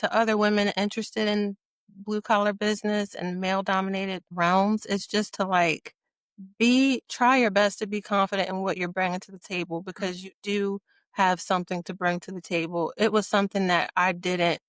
to other women interested in blue collar business and male dominated realms is just to like be try your best to be confident in what you're bringing to the table because you do have something to bring to the table. It was something that I didn't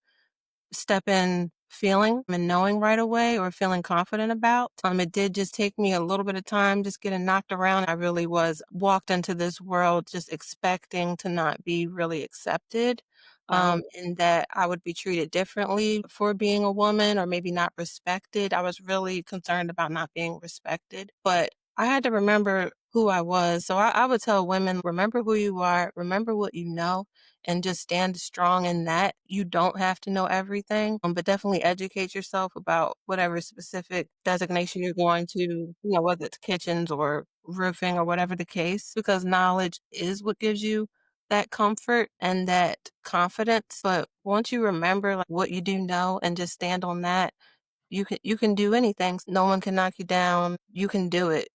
step in feeling and knowing right away or feeling confident about. It did just take me a little bit of time just getting knocked around. I really was walked into this world just expecting to not be really accepted. Wow. And that I would be treated differently for being a woman or maybe not respected. I was really concerned about not being respected, but I had to remember who I was. So I would tell women, remember who you are, remember what you know, and just stand strong in that. You don't have to know everything, but definitely educate yourself about whatever specific designation you're going to, whether it's kitchens or roofing or whatever the case, because knowledge is what gives you that comfort and that confidence. But once you remember like what you do know and just stand on that, you can do anything. No one can knock you down. You can do it.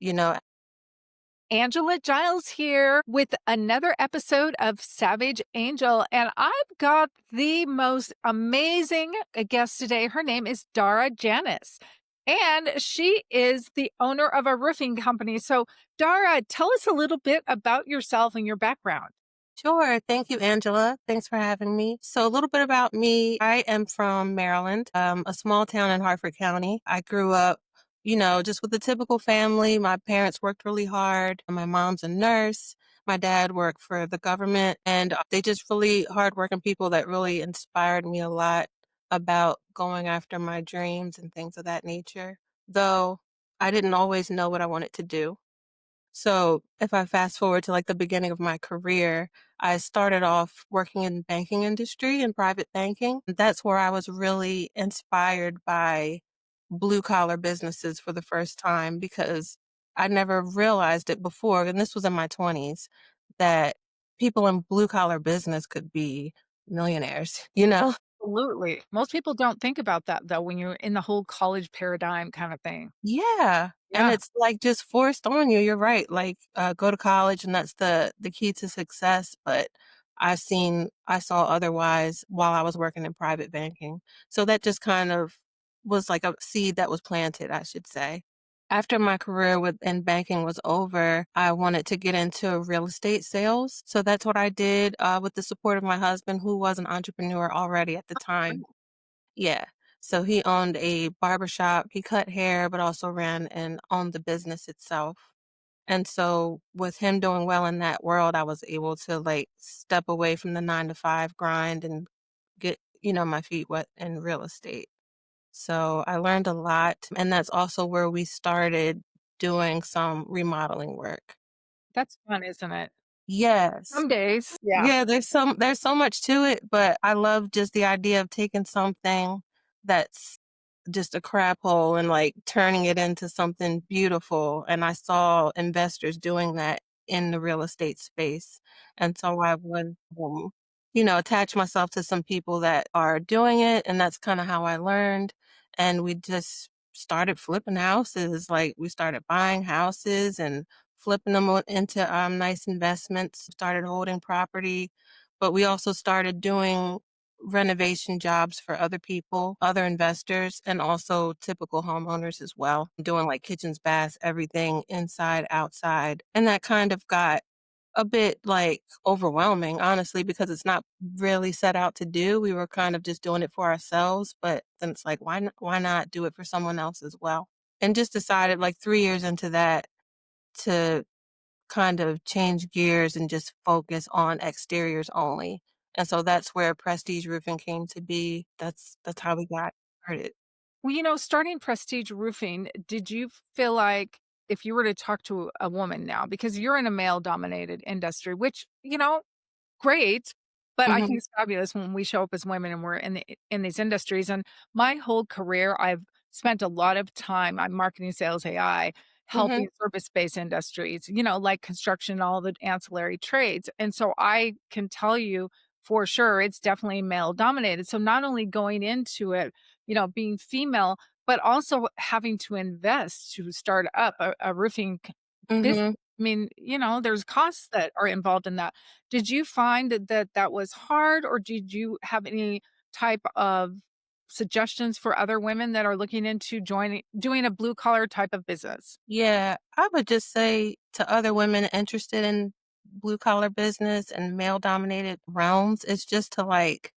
Angela Giles here with another episode of Savage Angel. And I've got the most amazing guest today. Her name is Dara Janis, and she is the owner of a roofing company. So, Dara, tell us a little bit about yourself and your background. Sure. Thank you, Angela. Thanks for having me. So a little bit about me. I am from Maryland, a small town in Harford County. I grew up, just with a typical family. My parents worked really hard. My mom's a nurse. My dad worked for the government, and they just really hardworking people that really inspired me a lot about going after my dreams and things of that nature. Though I didn't always know what I wanted to do. So if I fast forward to like the beginning of my career, I started off working in banking industry and private banking. That's where I was really inspired by blue collar businesses for the first time because I never realized it before, and this was in my 20s, that people in blue collar business could be millionaires. Absolutely. Most people don't think about that, though, when you're in the whole college paradigm kind of thing. Yeah, and Yeah. it's, like, just forced on you, you're right, like, go to college and that's the key to success, but I saw otherwise while I was working in private banking, so that just kind of was like a seed that was planted, I should say. After my career in banking was over, I wanted to get into real estate sales, so that's what I did, with the support of my husband, who was an entrepreneur already at the time. Yeah. So he owned a barbershop. He cut hair, but also ran and owned the business itself. And so with him doing well in that world, I was able to like step away from the 9 to 5 grind and get, my feet wet in real estate. So I learned a lot. And that's also where we started doing some remodeling work. That's fun, isn't it? Yes. Some days. Yeah. Yeah, there's so much to it, but I love just the idea of taking something that's just a crap hole and, like, turning it into something beautiful, and I saw investors doing that in the real estate space, and so I would, attach myself to some people that are doing it, and that's kinda how I learned, and we just started flipping houses, like, we started buying houses and flipping them into, nice investments, started holding property, but we also started doing renovation jobs for other people, other investors, and also typical homeowners as well, doing like kitchens, baths, everything inside, outside. And that kind of got a bit like overwhelming, honestly, because it's not really set out to do. We were kind of just doing it for ourselves, but then it's like, why not do it for someone else as well? And just decided like 3 years into that to kind of change gears and just focus on exteriors only. And so that's where Prestige Roofing came to be. That's how we got started. Well, starting Prestige Roofing, did you feel like if you were to talk to a woman now, because you're in a male dominated industry, which, great, but I think Mhm, it's fabulous when we show up as women and we're in these industries. And my whole career, I've spent a lot of time on marketing, sales, AI, mhm, helping service-based industries, like construction, all the ancillary trades. And so I can tell you for sure it's definitely male dominated. So not only going into it, being female, but also having to invest to start up a roofing business. mhm. I mean, there's costs that are involved in that. Did you find that that was hard, or did you have any type of suggestions for other women that are looking into joining doing a blue collar type of business? Yeah, I would just say to other women interested in blue collar business and male dominated realms, it's just to like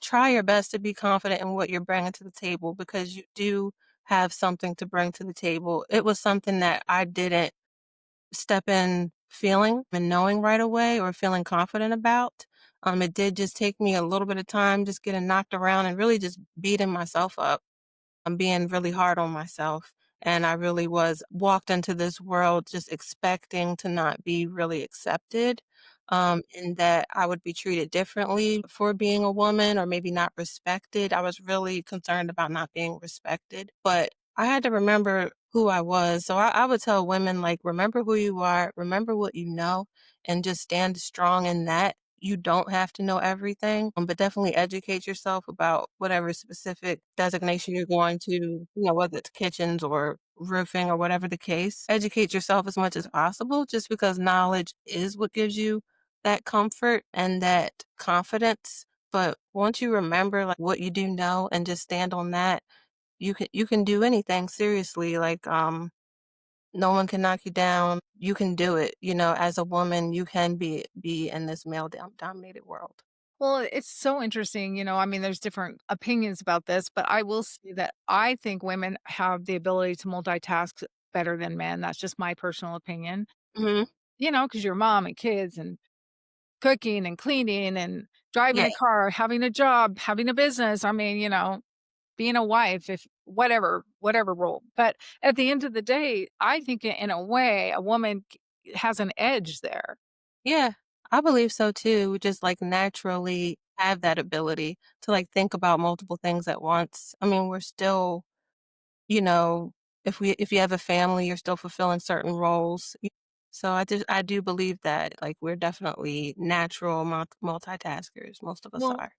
try your best to be confident in what you're bringing to the table because you do have something to bring to the table. It was something that I didn't step in feeling and knowing right away or feeling confident about. It did just take me a little bit of time just getting knocked around and really just beating myself up. I'm being really hard on myself. And I really was walked into this world just expecting to not be really accepted, and that I would be treated differently for being a woman or maybe not respected. I was really concerned about not being respected, but I had to remember who I was. So I would tell women, like, remember who you are, remember what you know, and just stand strong in that. You don't have to know everything, but definitely educate yourself about whatever specific designation you're going to, whether it's kitchens or roofing or whatever the case. Educate yourself as much as possible just because knowledge is what gives you that comfort and that confidence. But once you remember like what you do know and just stand on that, you can do anything seriously. Like no one can knock you down. You can do it. As a woman, you can be in this male dominated world. Well, it's so interesting, I mean, there's different opinions about this, but I will say that I think women have the ability to multitask better than men. That's just my personal opinion. Mhm. Because you're a mom and kids and cooking and cleaning and driving Yeah. a car, having a job, having a business. I mean, being a wife, if whatever role. But at the end of the day, I think in a way, a woman has an edge there. Yeah. I believe so too. We just like naturally have that ability to like think about multiple things at once. I mean, we're still, you know, if you have a family, you're still fulfilling certain roles. So I do believe that like we're definitely natural multitaskers. Most of us Well, are.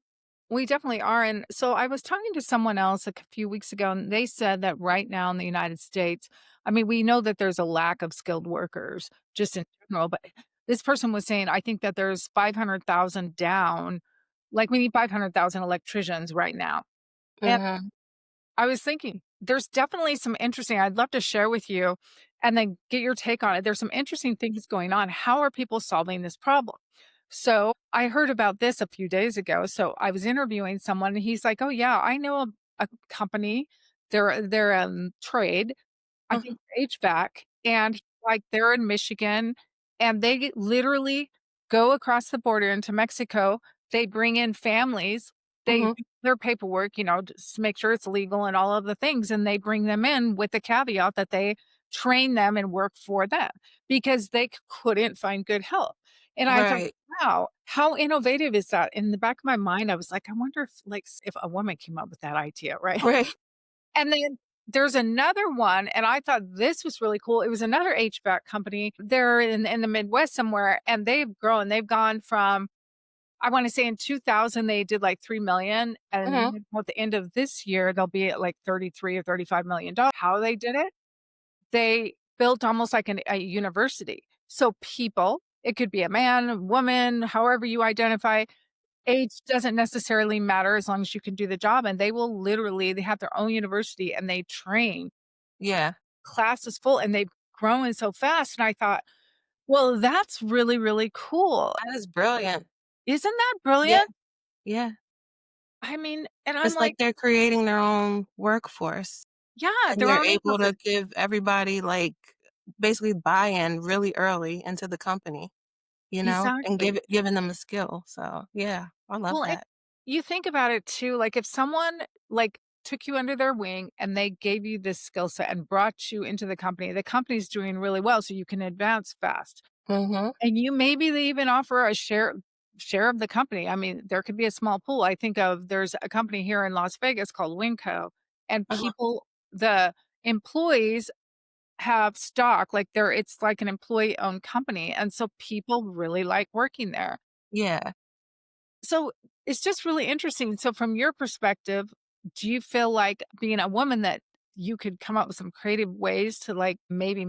we definitely are. And so I was talking to someone else few weeks ago, and they said that right now in the United States, I mean, we know that there's a lack of skilled workers just in general, but this person was saying, I think that there's 500,000 down. Like we need 500,000 electricians right now. And Mhm. I was thinking, there's definitely some interesting, I'd love to share with you and then get your take on it. There's some interesting things going on. How are people solving this problem? So I heard about this a few days ago. So I was interviewing someone and he's like, "Oh yeah, I know a company. They're trade. I Mhm. think HVAC, and like they're in Michigan and they literally go across the border into Mexico. They bring in families. They Mhm. do their paperwork, just to make sure it's legal and all of the things, and they bring them in with the caveat that they train them and work for them because they couldn't find good help. And I thought, Right. wow, how innovative is that? In the back of my mind, I was like, I wonder if a woman came up with that idea, right? Right. And then there's another one, and I thought this was really cool. It was another HVAC company. They're in the Midwest somewhere, and they've grown. They've gone from, I wanna say in 2000, they did like 3,000,000, Mhm. and at the end of this year, they'll be at like 33 or $35,000,000. How they did it? They built almost like a university. So people, it could be a man, a woman, however you identify, age doesn't necessarily matter as long as you can do the job, and they have their own university and they train. Yeah. Class is full and they've grown so fast, and I thought, "Well, that's really, really cool." That is brilliant. Isn't that Yeah. brilliant? Yeah. I mean, and I'm It's like like, they're creating their own workforce. "Yeah, And their they're own able to infrastructure." give everybody, like, basically buy-in really early into the company, and Exactly. giving them a skill, so, yeah, I love Well, and that. you think about it too, like, if someone, like, took you under their wing and they gave you this skill set and brought you into the company's doing really well, so you can advance fast. Mhm. And you maybe they even offer a share of the company. I mean, there could be a small pool. I think of there's a company here in Las Vegas called Winco, and Uh-huh. the employees have stock, like it's like an employee-owned company, and so people really like working there. Yeah. So, it's just really interesting. So from your perspective, do you feel like being a woman that you could come up with some creative ways to, like, maybe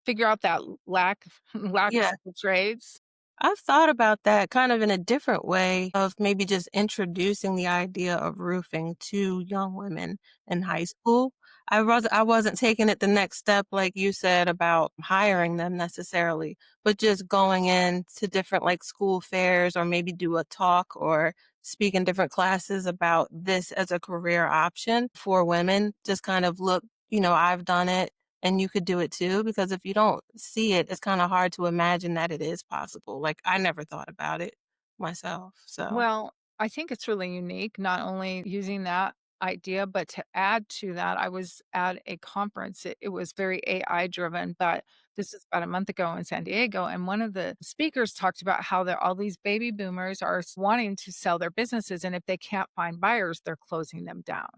figure out that lack lack Yeah. of the trades? I've thought about that kind of in a different way of maybe just introducing the idea of roofing to young women in high school. I wasn't taking it the next step like you said about hiring them necessarily, but just going in to different like school fairs or maybe do a talk or speak in different classes about this as a career option for women. Just kind of look, I've done it and you could do it too, because if you don't see it, it's kinda hard to imagine that it is possible, like, I never thought about it myself, so Well, I think it's really unique, not only using that idea, but to add to that, I was at a conference. It was very AI driven, but this is about a month ago in San Diego. And one of the speakers talked about how all these baby boomers are wanting to sell their businesses. And if they can't find buyers, they're closing them down.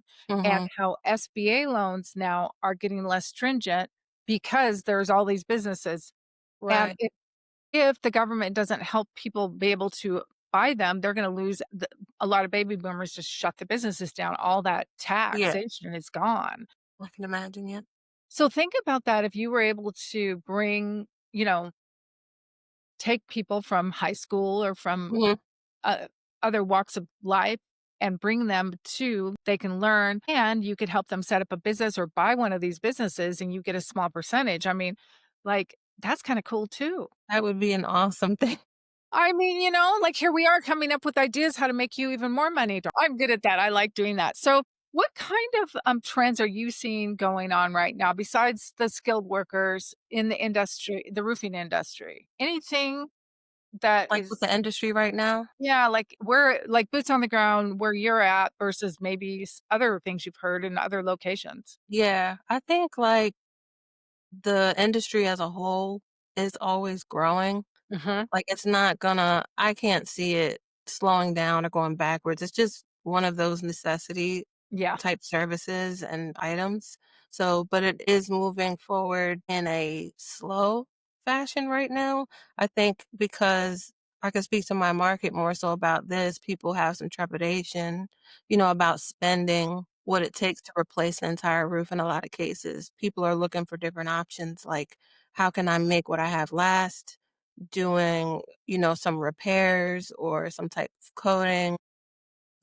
And Mhm, how SBA loans now are getting less stringent because there's all these businesses. And right, if the government doesn't help people be able to buy them, they're gonna lose a lot of baby boomers just shut the businesses down. All that yeah, taxation is gone. I can imagine, yeah. So think about that if you were able to bring, take people from high school or from, Mhm, uh, other walks of life and bring them to they can learn, and you could help them set up a business or buy one of these businesses, and you get a small percentage. I mean, like, that's kinda cool too. that would be an awesome thing. I mean, like here we are coming up with ideas how to make you even more money. I'm good at that. I like doing that. So, what kind of trends are you seeing going on right now besides the skilled workers in the industry, the roofing industry? Anything that Like, with is, the industry right now? yeah, like where, like boots on the ground where you're at versus maybe other things you've heard in other locations? Yeah, I think, like, the industry as a whole is always growing. Hmm. Like, it's not gonna I can't see it slowing down or going backwards. It's just one of those necessity Yeah, type services and items. So, but it is moving forward in a slow fashion right now. I think because I can speak to my market more so about this, people have some trepidation, about spending what it takes to replace an entire roof in a lot of cases. People are looking for different options like, how can I make what I have last? Doing, some repairs or some type of coating,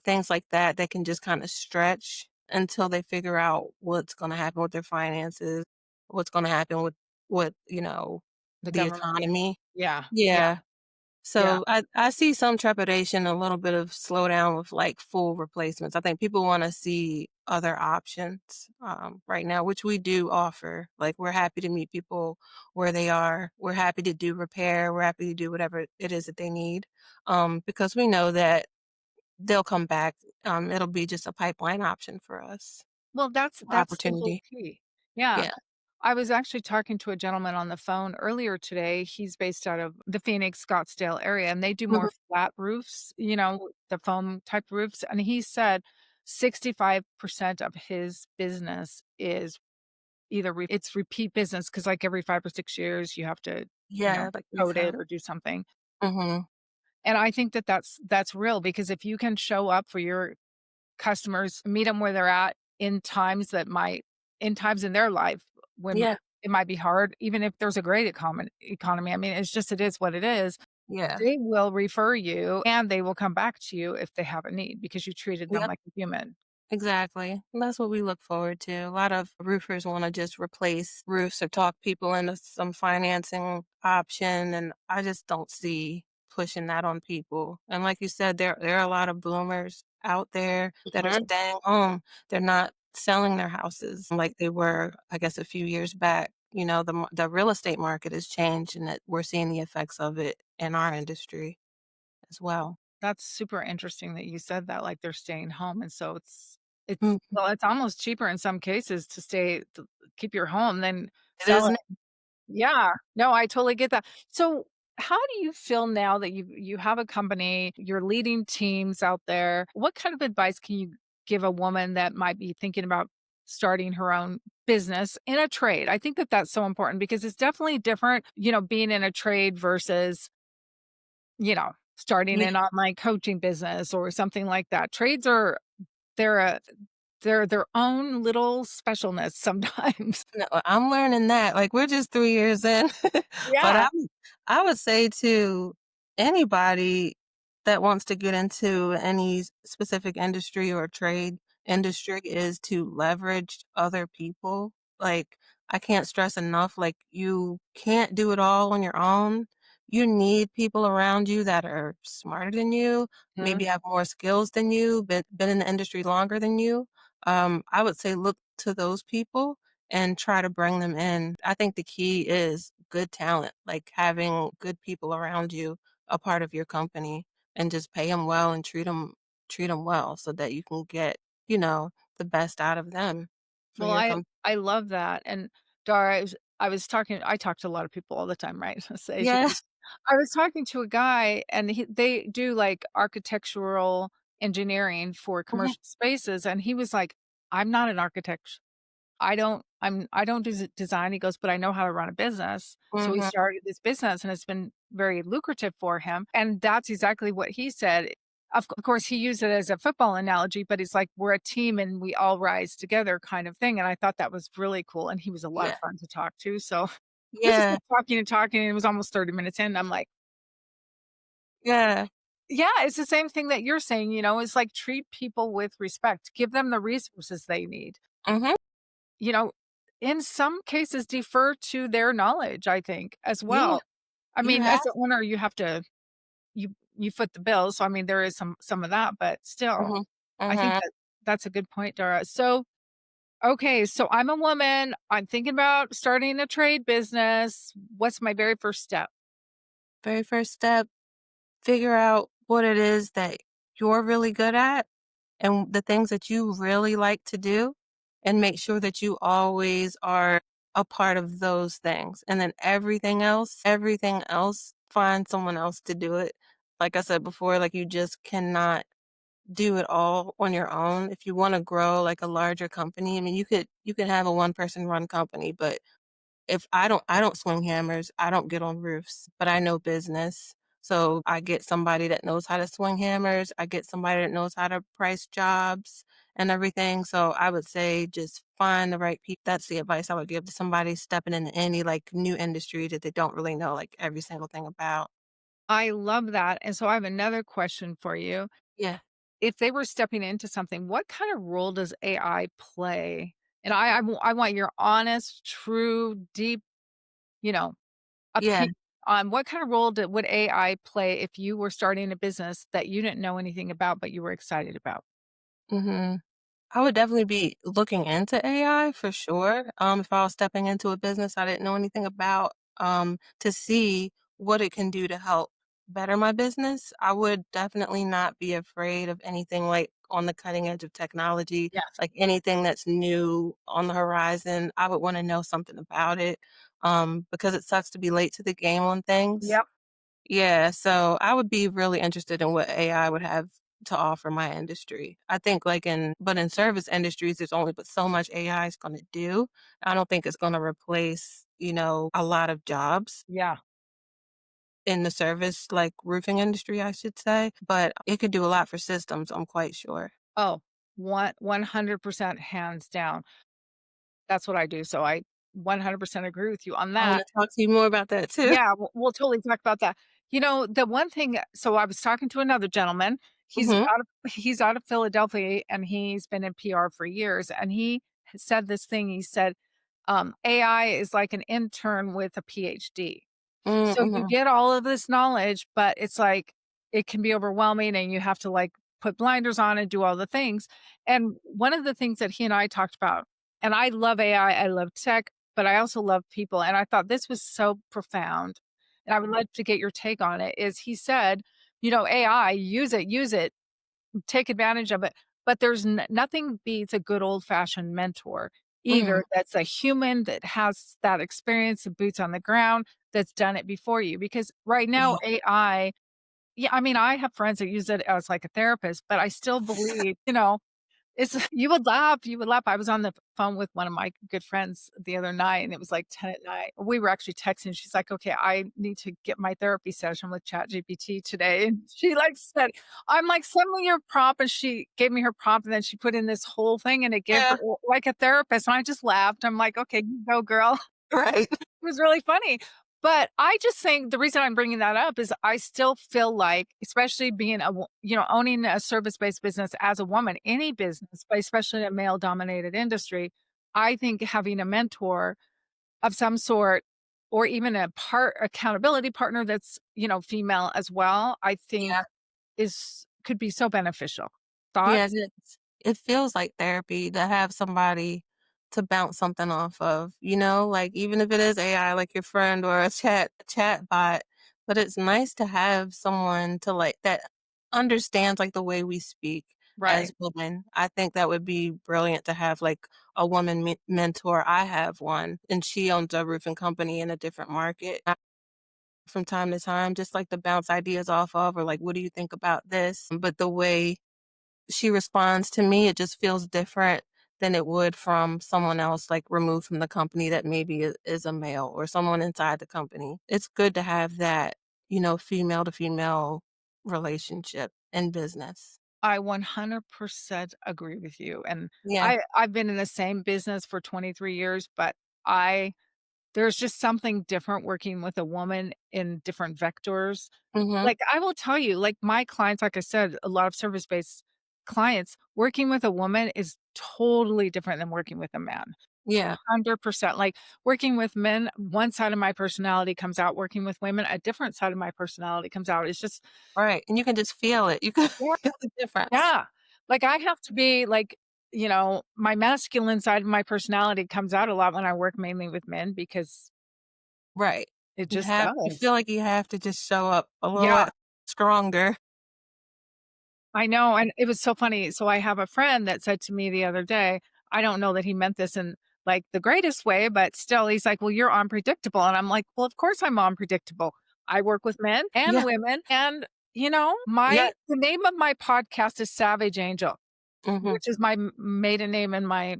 things like that that can just kinda stretch until they figure out what's gonna happen with their finances, what's gonna happen with, the the government. economy. Yeah, yeah, Yeah. yeah. So I see some trepidation, a little bit of slowdown with like full replacements. I think people want to see other options right now, which we do offer. Like we're happy to meet people where they are. We're happy to do repair. We're happy to do whatever it is that they need because we know that they'll come back. It'll be just a pipeline option for us. Well, that's the whole Opportunity. key. Yeah. Yeah. I was actually talking to a gentleman on the phone earlier today. He's based out of the Phoenix, Scottsdale area, and they do Mhm. more flat roofs, the foam type roofs. And he said 65% of his business is either it's repeat business because like every 5 or 6 years you have to, Yeah, like coat it refab. or do something. Hmm. And I think that that's real because if you can show up for your customers, meet them where they're at in times in their life when Yeah. it might be hard, even if there's a great economy. I mean, it is what it is. Yeah. They will refer you and they will come back to you if they have a need because you treated them Yep. like a human. Exactly. And that's what we look forward to. A lot of roofers want to just replace roofs or talk people into some financing option. And I just don't see pushing that on people. And like you said, there are a lot of boomers out there that are Mhm. staying home. They're not selling their houses like they were, I guess, a few years back. The real estate market has changed and that we're seeing the effects of it in our industry as well. That's super interesting that you said that, like, they're staying home, and so it's Mhm. well, it's almost cheaper in some cases to keep your home than It sell is. it. Yeah. No, I totally get that. So, how do you feel now that you have a company, you're leading teams out there? What kind of advice can you give a woman that might be thinking about starting her own business in a trade? I think that that's so important because it's definitely different, being in a trade versus, starting Yeah. an online coaching business or something like that. Trades are they're a they're their own little specialness sometimes. No, I'm learning that, like, we're just 3 years in, but Yeah. I would say too, anybody that wants to get into any specific industry or trade industry is to leverage other people. Like, I can't stress enough, like, you can't do it all on your own. You need people around you that are smarter than you, Mhm. maybe have more skills than you, been in the industry longer than you. I would say look to those people and try to bring them in. I think the key is good talent, like having good people around you, a part of your company, and just pay them well and treat them well so that you can get, you know, the best out of them for Well, your I company. I love that, and Dara, I talk to a lot of people all the time, right? So as you Yeah. can I was talking to a guy, and they do, like, architectural engineering for Mhm, commercial spaces, and he was like, "I'm not an architect. I don't do design." He goes, "But I know how to run a business." So he mhm, started this business, and it's been very lucrative for him, and that's exactly what he said. Of course, he used it as a football analogy, but it's like we're a team and we all rise together kind of thing, and I thought that was really cool, and he was a lot of yeah, fun to talk to, so we just yeah, kept talking and talking, and it was almost 30 minutes in, I'm like, yeah, "Yeah, it's the same thing that you're saying, it's like treat people with respect, give them the resources they need." mhm, You know, in some cases, defer to their knowledge, I think, as yeah, well. I you mean, have as the owner, you foot the bill, so, I mean, there is some of that, but still, mhm, I think mhm. that's a good point, Dara. So, okay, so I'm a woman, I'm thinking about starting a trade business. What's my very first step? Very first step, figure out what it is that you're really good at and the things that you really like to do, and make sure that you always are a part of those things. And then everything else, find someone else to do it. Like I said before, like you just cannot do it all on your own. If you want to grow like a larger company, I mean, you could have a one person run company, but if I don't swing hammers, I don't get on roofs, but I know business. So I get somebody that knows how to swing hammers, I get somebody that knows how to price jobs and everything. So I would say just find the right people. That's the advice I would give to somebody stepping into any like new industry that they don't really know like every single thing about. I love that, and so I have another question for you. Yeah. If they were stepping into something, what kind of role does AI play? And I want your honest, true, deep, you know, Yeah. opinion on what kind of role would AI play if you were starting a business that you didn't know anything about, but you were excited about? Mhm. I would definitely be looking into AI for sure. If I was stepping into a business I didn't know anything about, to see what it can do to help better my business. I would definitely not be afraid of anything like on the cutting edge of technology, Yes. like anything that's new on the horizon. I would want to know something about it, because it sucks to be late to the game on things. Yep. Yeah, so I would be really interested in what AI would have to offer my industry. I think in service industries, there's only but so much AI is gonna do. I don't think it's gonna replace, a lot of jobs Yeah. in the service, like roofing industry, I should say, but it could do a lot for systems, I'm quite sure. Oh, 100% hands down. That's what I do. So I 100% agree with you on I that. wanna talk to you more about that too. Yeah, we'll totally talk about that. The one thing, so I was talking to another gentleman. Mhm, He's out of Philadelphia, and he's been in PR for years, and he said this thing. He said, AI is like an intern with a PhD. So you mhm, get all of this knowledge, but it's like it can be overwhelming, and you have to, like, put blinders on and do all the things. And one of the things that he and I talked about, and I love AI, I love tech, but I also love people, and I thought this was so profound, and I would like to get your take on it, is he said, "AI, use it, take advantage of it, but there's nothing beats a good old-fashioned mentor, mhm, either that's a human that has that experience, the boots on the ground, that's done it before you." Because right now, yeah, AI, yeah, I mean, I have friends that use it as, like, a therapist, but I still believe, it's you would laugh. I was on the phone with one of my good friends the other night, and it was, like, 10 at night. We were actually texting, she's like, "Okay, I need to get my therapy session with ChatGPT today," and she, like, said, I'm like, "Send me your prompt," and she gave me her prompt, and then she put in this whole thing, and it gave her yeah, like a therapist, and I just laughed. I'm like, "Okay, you go, girl." right. It was really funny, But I just think the reason I'm bringing that up is I still feel like, especially being owning a service-based business as a woman, any business, but especially a male-dominated industry, I think having a mentor of some sort or even a accountability partner that's, female as well, I think Yeah. is could be so beneficial. Thoughts? Yes, it feels like therapy to have somebody to bounce something off of, like, even if it is AI, like your friend or a chat bot, but it's nice to have someone to, like, that understands, like, the way we speak as Right. women. I think that would be brilliant to have, like, a woman mentor. I have one, and she owns a roofing company in a different market. From time to time, just, like, to bounce ideas off of or, like, "What do you think about this?" But the way she responds to me, it just feels different than it would from someone else, like, removed from the company that maybe is a male or someone inside the company. It's good to have that, female to female relationship in business. I 100% agree with you, and Yeah. I've been in the same business for 23 years, but I there's just something different working with a woman in different vectors. Mhm. Like, I will tell you, like, my clients, like I said, a lot of service-based clients, working with a woman is totally different than working with a man. Yeah. 100%. Like, working with men, one side of my personality comes out, working with women, a different side of my personality comes out. It's just Right, and you can just feel it. You can yeah, feel the difference. yeah. Like, I have to be, like, my masculine side of my personality comes out a lot when I work mainly with men because Right. it You just have you does. feel like you have to just show up a little Yeah. stronger. I know, and it was so funny. So I have a friend that said to me the other day, I don't know that he meant this in like the greatest way, but still, he's like, "Well, you're unpredictable." And I'm like, "Well, of course I'm unpredictable. I work with men and Yeah, women, and yeah, the name of my podcast is Savage Angel, mhm. which is my maiden name and my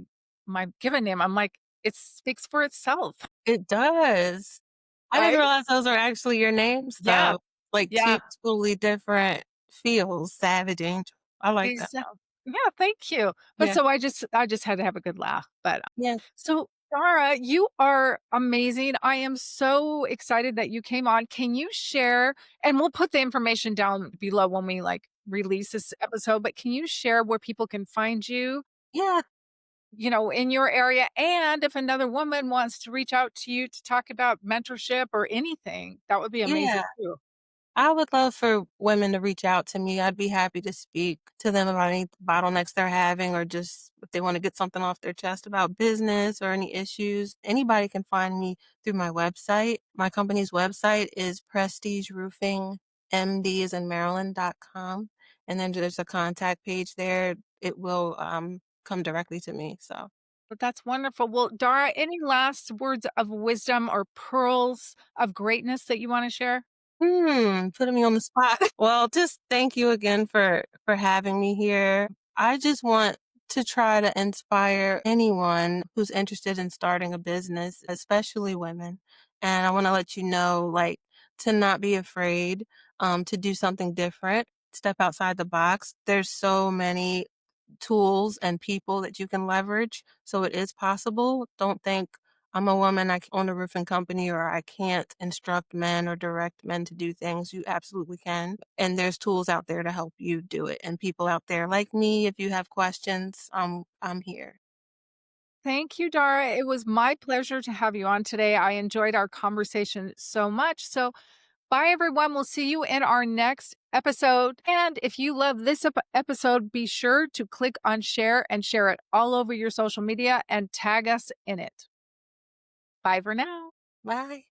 given name. I'm like, it speaks for itself, It does. I didn't right? realize those are actually your names, Yeah, though. Like, 2 yeah. totally different feels, Savage Angel. I like that. Yeah, thank you. But Yeah, so I just had to have a good laugh, but, yeah, so, Dara, you are amazing. I am so excited that you came on. Can you share and we'll put the information down below when we, like, release this episode, but can you share where people can find you, yeah, in your area? And if another woman wants to reach out to you to talk about mentorship or anything, that would be yeah. amazing too. I would love for women to reach out to me. I'd be happy to speak to them about any bottlenecks they're having or just if they wanna get something off their chest about business or any issues. Anybody can find me through my website. My company's website is prestigeroofingmd as in Maryland.com, and then there's a contact page there. It will, come directly to me, so But that's wonderful. Well, Dara, any last words of wisdom or pearls of greatness that you wanna share? Putting me on the spot. Well, just thank you again for having me here. I just want to try to inspire anyone who's interested in starting a business, especially women. And I want to let you know, like, to not be afraid, to do something different, step outside the box. There's so many tools and people that you can leverage. So it is possible. Don't think I'm a woman, I own a roofing company, or I can't instruct men or direct men to do things. You absolutely can. And there's tools out there to help you do it. And people out there like me, if you have questions, I'm here. Thank you, Dara. It was my pleasure to have you on today. I enjoyed our conversation so much. So, bye, everyone. We'll see you in our next episode. And if you love this episode, be sure to click on share and share it all over your social media and tag us in it. Bye for now. Bye.